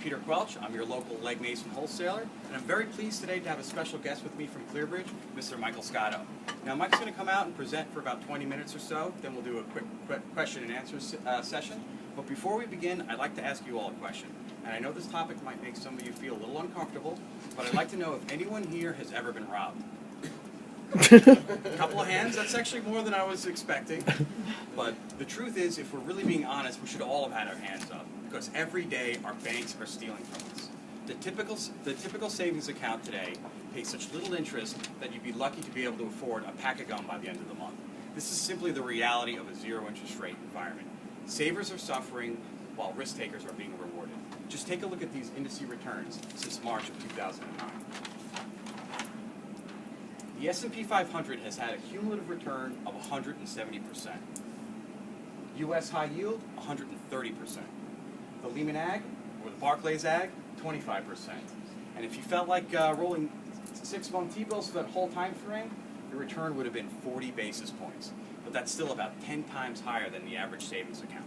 Peter Quelch. I'm your local Legg Mason wholesaler, and I'm very pleased today to have a special guest with me from Clearbridge, Mr. Michael Scotto. Now, Mike's going to come out and present for about 20 minutes or so, then we'll do a quick question and answer session. But before we begin, I'd like to ask you all a question. And I know this topic might make some of you feel a little uncomfortable, but I'd like to know if anyone here has ever been robbed. A couple of hands, that's actually more than I was expecting. But the truth is, if we're really being honest, we should all have had our hands up, because every day our banks are stealing from us. The typical savings account today pays such little interest that you'd be lucky to be able to afford a pack of gum by the end of the month. This is simply the reality of a zero interest rate environment. Savers are suffering while risk takers are being rewarded. Just take a look at these industry returns since March of 2009. The S&P 500 has had a cumulative return of 170%. U.S. high yield, 130%. The Lehman Ag, or the Barclays Ag, 25%. And if you felt like rolling 6-month T-bills for that whole time frame, the return would have been 40 basis points. But that's still about 10 times higher than the average savings account.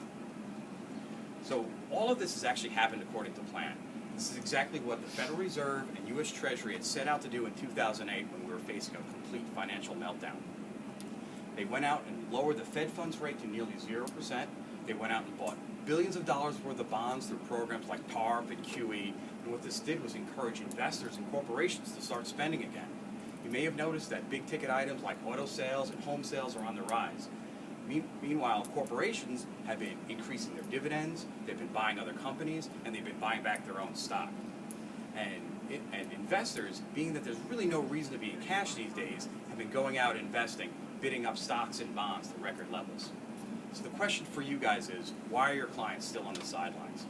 So all of this has actually happened according to plan. This is exactly what the Federal Reserve and U.S. Treasury had set out to do in 2008 when we were facing a complete financial meltdown. They went out and lowered the Fed funds rate to nearly 0%. They went out and bought billions of dollars worth of bonds through programs like TARP and QE. And what this did was encourage investors and corporations to start spending again. You may have noticed that big ticket items like auto sales and home sales are on the rise. Meanwhile, corporations have been increasing their dividends, they've been buying other companies, and they've been buying back their own stock. And investors, being that there's really no reason to be in cash these days, have been going out investing, bidding up stocks and bonds to record levels. So the question for you guys is, why are your clients still on the sidelines?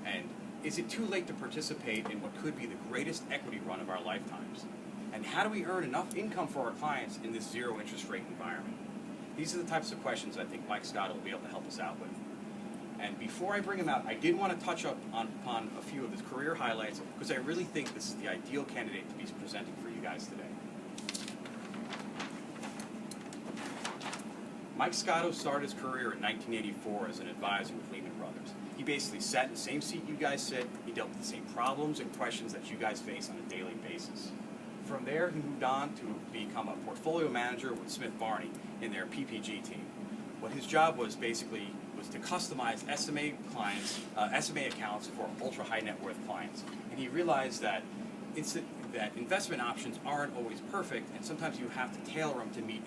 And is it too late to participate in what could be the greatest equity run of our lifetimes? And how do we earn enough income for our clients in this zero interest rate environment? These are the types of questions I think Mike Scott will be able to help us out with. And before I bring him out, I did want to touch upon a few of his career highlights, because I really think this is the ideal candidate to be presenting for you guys today. Mike Scotto started his career in 1984 as an advisor with Lehman Brothers. He basically sat in the same seat you guys sit. He dealt with the same problems and questions that you guys face on a daily basis. From there, he moved on to become a portfolio manager with Smith Barney in their PPG team. What his job was basically was to customize SMA accounts for ultra high net worth clients. And he realized that investment options aren't always perfect, and sometimes you have to tailor them to meet